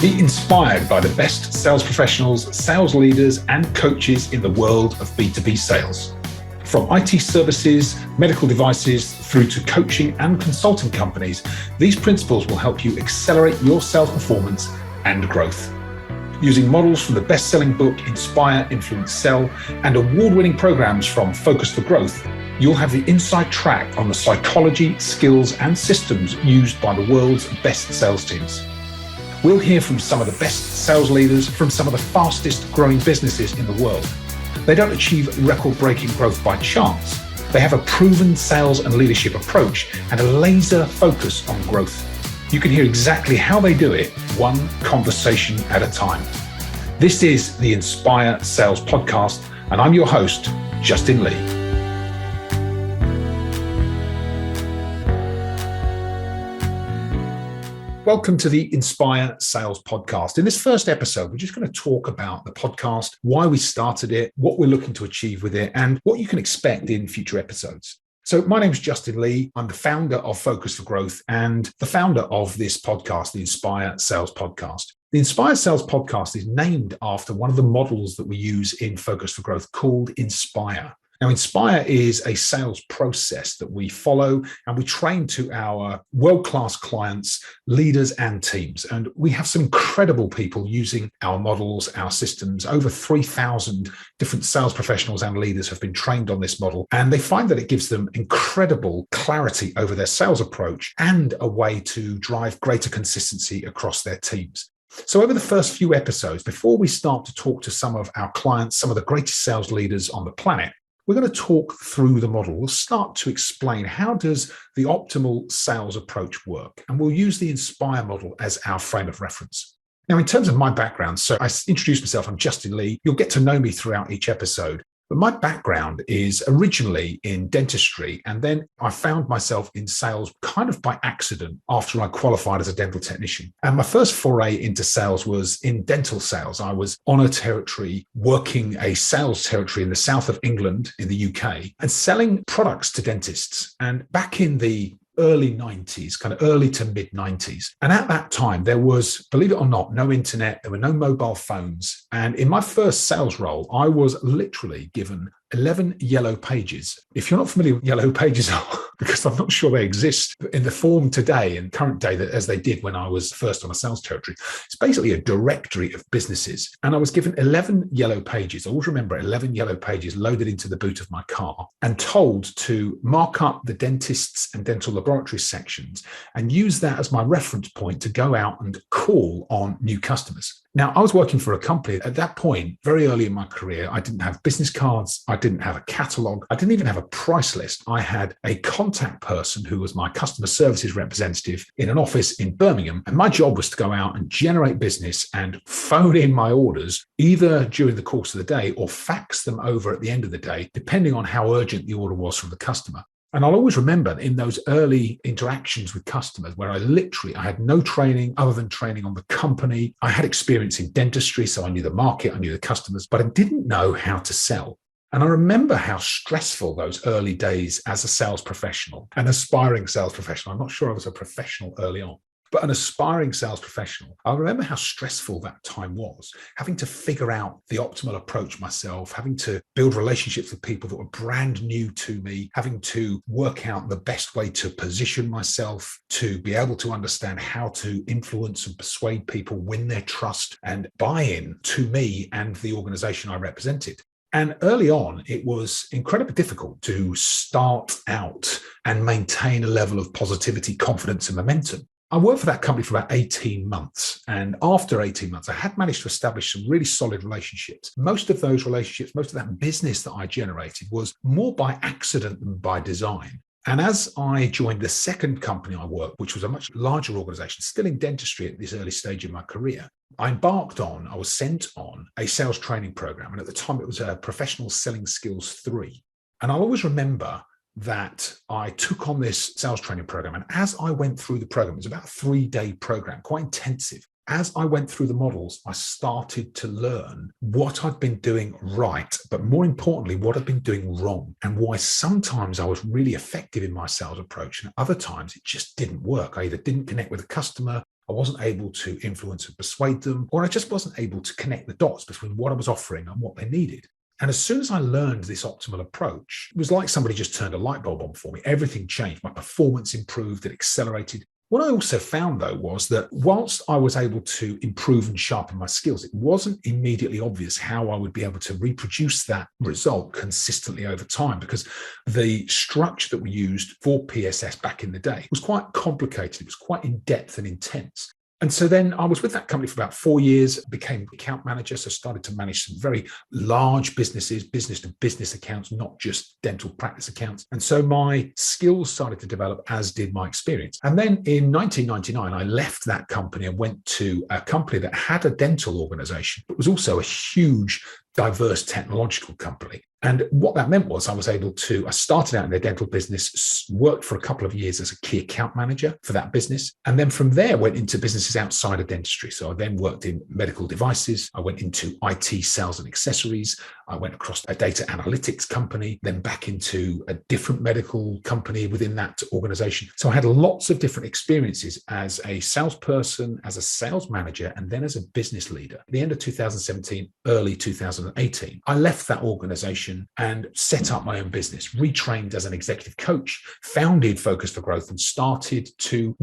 Be inspired by the best sales professionals, sales leaders, and coaches in the world of B2B sales. From IT services, medical devices, through to coaching and consulting companies, these principles will help you accelerate your sales performance and growth. Using models from the best-selling book, Inspire, Influence, Sell, and award-winning programs from Focus for Growth, you'll have the inside track on the psychology, skills, and systems used by the world's best sales teams. We'll hear from some of the best sales leaders from some of the fastest growing businesses in the world. They don't achieve record-breaking growth by chance. They have a proven sales and leadership approach and a laser focus on growth. You can hear exactly how they do it, one conversation at a time. This is the Inspire Sales Podcast, and I'm your host, Justin Lee. Welcome to the Inspire Sales Podcast. In this first episode, we're just going to talk about the podcast, why we started it, what we're looking to achieve with it, and what you can expect in future episodes. So my name is Justin Lee. I'm the founder of Focus for Growth and the founder of this podcast, the Inspire Sales Podcast. The Inspire Sales Podcast is named after one of the models that we use in Focus for Growth called Inspire. Now, Inspire is a sales process that we follow and we train to our world-class clients, leaders, and teams. And we have some incredible people using our models, our systems. Over 3,000 different sales professionals and leaders have been trained on this model. And they find that it gives them incredible clarity over their sales approach and a way to drive greater consistency across their teams. So over the first few episodes, before we start to talk to some of our clients, some of the greatest sales leaders on the planet, we're going to talk through the model. We'll start to explain how does the optimal sales approach work, and we'll use the Inspire model as our frame of reference. Now, in terms of my background, so I introduced myself, I'm Justin Lee. You'll get to know me throughout each episode. But my background is originally in dentistry, and then I found myself in sales kind of by accident after I qualified as a dental technician. And my first foray into sales was in dental sales. I was on a territory, working a sales territory in the south of England in the UK and selling products to dentists. And back in the early 90s, kind of early to mid 90s. And at that time, there was, believe it or not, no internet, there were no mobile phones. And in my first sales role, I was literally given 11 yellow pages. If you're not familiar with yellow pages, because I'm not sure they exist in the form today and current day that as they did when I was first on a sales territory, it's basically a directory of businesses. And I was given 11 yellow pages. I always remember 11 yellow pages loaded into the boot of my car and told to mark up the dentists and dental laboratory sections and use that as my reference point to go out and call on new customers. Now, I was working for a company at that point, very early in my career. I didn't have business cards. I didn't have a catalog. I didn't even have a price list. I had a contact person who was my customer services representative in an office in Birmingham. And my job was to go out and generate business and phone in my orders either during the course of the day or fax them over at the end of the day, depending on how urgent the order was from the customer. And I'll always remember in those early interactions with customers where I had no training other than training on the company. I had experience in dentistry, so I knew the market, I knew the customers, but I didn't know how to sell. And I remember how stressful those early days as a sales professional, an aspiring sales professional. I'm not sure I was a professional early on, but an aspiring sales professional. I remember how stressful that time was, having to figure out the optimal approach myself, having to build relationships with people that were brand new to me, having to work out the best way to position myself, to be able to understand how to influence and persuade people, win their trust and buy-in to me and the organization I represented. And early on, it was incredibly difficult to start out and maintain a level of positivity, confidence, and momentum. I worked for that company for about 18 months. And after 18 months, I had managed to establish some really solid relationships. Most of those relationships, most of that business that I generated was more by accident than by design. And as I joined the second company I worked, which was a much larger organization, still in dentistry at this early stage in my career, I was sent on a sales training program. And at the time, it was a Professional Selling Skills 3. And I'll always remember that I took on this sales training program. And as I went through the program, it was about a 3-day program, quite intensive. As I went through the models, I started to learn what I'd been doing right, but more importantly, what I'd been doing wrong, and why sometimes I was really effective in my sales approach and other times it just didn't work. I either didn't connect with the customer, I wasn't able to influence and persuade them, or I just wasn't able to connect the dots between what I was offering and what they needed. And as soon as I learned this optimal approach, it was like somebody just turned a light bulb on for me. Everything changed. My performance improved, it accelerated. What I also found, though, was that whilst I was able to improve and sharpen my skills, it wasn't immediately obvious how I would be able to reproduce that result consistently over time, because the structure that we used for PSS back in the day was quite complicated. It was quite in-depth and intense. And so then I was with that company for about 4 years, became account manager, so started to manage some very large businesses, business to business accounts, not just dental practice accounts. And so my skills started to develop, as did my experience. And then in 1999, I left that company and went to a company that had a dental organization, but was also a huge, diverse technological company. And what that meant was I started out in their dental business, worked for a couple of years as a key account manager for that business. And then from there went into businesses outside of dentistry. So I then worked in medical devices. I went into IT sales and accessories. I went across a data analytics company, then back into a different medical company within that organization. So I had lots of different experiences as a salesperson, as a sales manager, and then as a business leader. At the end of 2017, early 2018, I left that organization and set up my own business, retrained as an executive coach, founded Focus for Growth, and started to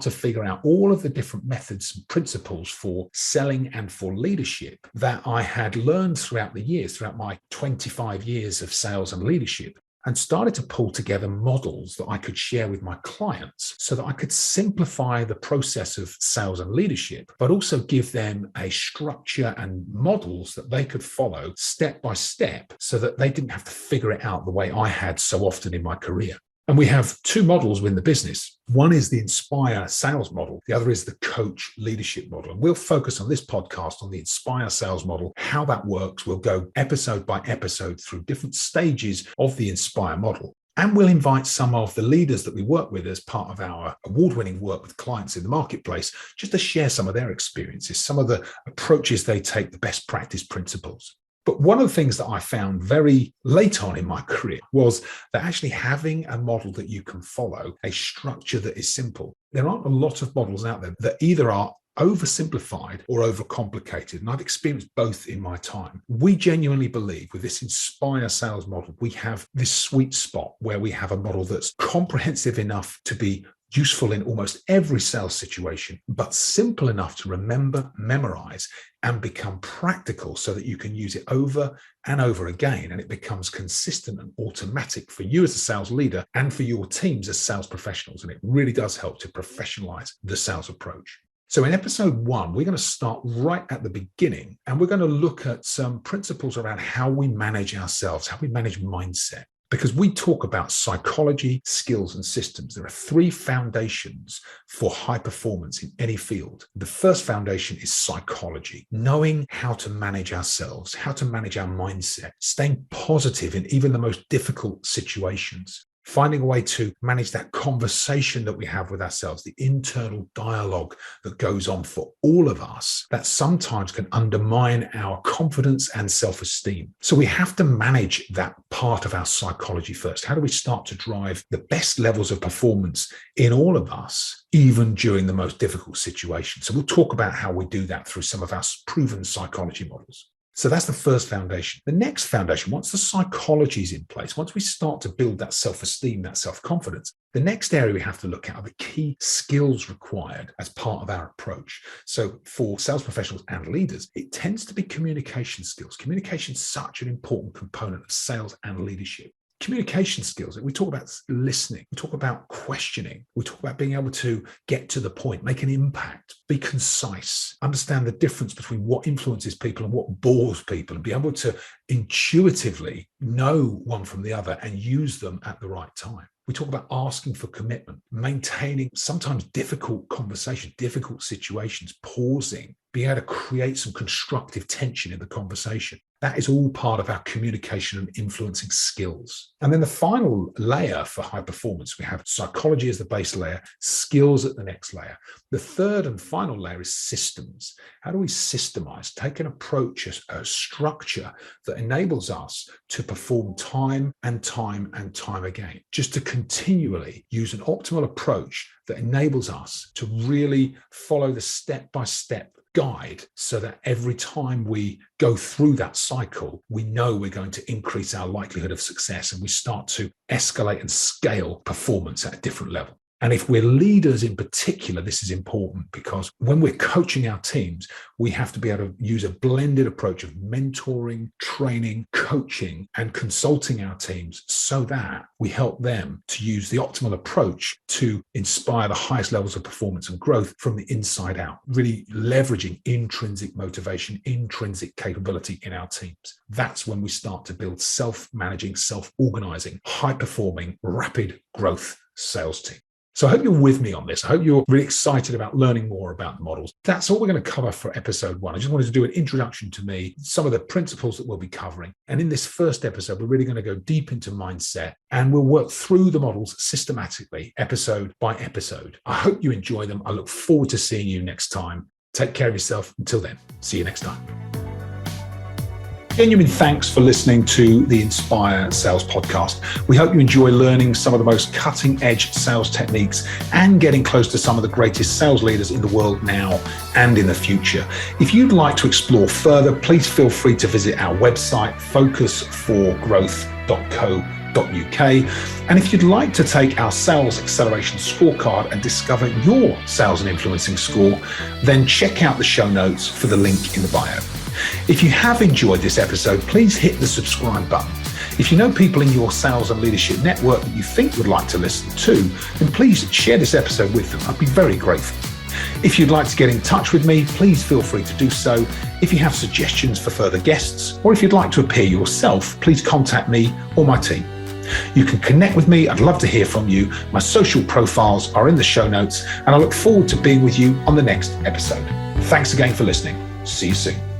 figure out all of the different methods and principles for selling and for leadership that I had learned throughout the years, throughout my 25 years of sales and leadership, and started to pull together models that I could share with my clients so that I could simplify the process of sales and leadership, but also give them a structure and models that they could follow step by step so that they didn't have to figure it out the way I had so often in my career. And we have two models within the business. One is the Inspire sales model. The other is the coach leadership model. And we'll focus on this podcast on the Inspire sales model, how that works. We'll go episode by episode through different stages of the Inspire model. And we'll invite some of the leaders that we work with as part of our award-winning work with clients in the marketplace, just to share some of their experiences, some of the approaches they take, the best practice principles. But one of the things that I found very late on in my career was that actually having a model that you can follow, a structure that is simple. There aren't a lot of models out there that either are oversimplified or overcomplicated. And I've experienced both in my time. We genuinely believe with this Inspire sales model, we have this sweet spot where we have a model that's comprehensive enough to be useful in almost every sales situation, but simple enough to remember, memorize, and become practical so that you can use it over and over again. And it becomes consistent and automatic for you as a sales leader and for your teams as sales professionals. And it really does help to professionalize the sales approach. So in episode 1, we're going to start right at the beginning, and we're going to look at some principles around how we manage ourselves, how we manage mindset. Because we talk about psychology, skills, and systems. There are 3 foundations for high performance in any field. The first foundation is psychology, knowing how to manage ourselves, how to manage our mindset, staying positive in even the most difficult situations. Finding a way to manage that conversation that we have with ourselves, the internal dialogue that goes on for all of us that sometimes can undermine our confidence and self-esteem. So we have to manage that part of our psychology first. How do we start to drive the best levels of performance in all of us, even during the most difficult situations? So we'll talk about how we do that through some of our proven psychology models. So that's the first foundation. The next foundation, once the psychology is in place, once we start to build that self-esteem, that self-confidence, the next area we have to look at are the key skills required as part of our approach. So for sales professionals and leaders, it tends to be communication skills. Communication is such an important component of sales and leadership. Communication skills, we talk about listening, we talk about questioning, we talk about being able to get to the point, make an impact, be concise, understand the difference between what influences people and what bores people, and be able to intuitively know one from the other and use them at the right time. We talk about asking for commitment, maintaining sometimes difficult conversation, difficult situations, pausing, being able to create some constructive tension in the conversation. That is all part of our communication and influencing skills. And then the final layer for high performance, we have psychology as the base layer, skills at the next layer. The third and final layer is systems. How do we systemize, take an approach, a structure that enables us to perform time and time and time again, just to continually use an optimal approach that enables us to really follow the step-by-step guide so that every time we go through that cycle, we know we're going to increase our likelihood of success and we start to escalate and scale performance at a different level. And if we're leaders in particular, this is important because when we're coaching our teams, we have to be able to use a blended approach of mentoring, training, coaching, and consulting our teams so that we help them to use the optimal approach to inspire the highest levels of performance and growth from the inside out, really leveraging intrinsic motivation, intrinsic capability in our teams. That's when we start to build self-managing, self-organizing, high-performing, rapid growth sales teams. So I hope you're with me on this. I hope you're really excited about learning more about the models. That's all we're going to cover for episode 1. I just wanted to do an introduction to me, some of the principles that we'll be covering. And in this first episode, we're really going to go deep into mindset and we'll work through the models systematically, episode by episode. I hope you enjoy them. I look forward to seeing you next time. Take care of yourself. Until then, see you next time. Genuine thanks for listening to the Inspire Sales Podcast. We hope you enjoy learning some of the most cutting-edge sales techniques and getting close to some of the greatest sales leaders in the world now and in the future. If you'd like to explore further, please feel free to visit our website, focusforgrowth.co.uk. And if you'd like to take our Sales Acceleration Scorecard and discover your sales and influencing score, then check out the show notes for the link in the bio. If you have enjoyed this episode, please hit the subscribe button. If you know people in your sales and leadership network that you think would like to listen to, then please share this episode with them. I'd be very grateful. If you'd like to get in touch with me, please feel free to do so. If you have suggestions for further guests, or if you'd like to appear yourself, please contact me or my team. You can connect with me. I'd love to hear from you. My social profiles are in the show notes, and I look forward to being with you on the next episode. Thanks again for listening. See you soon.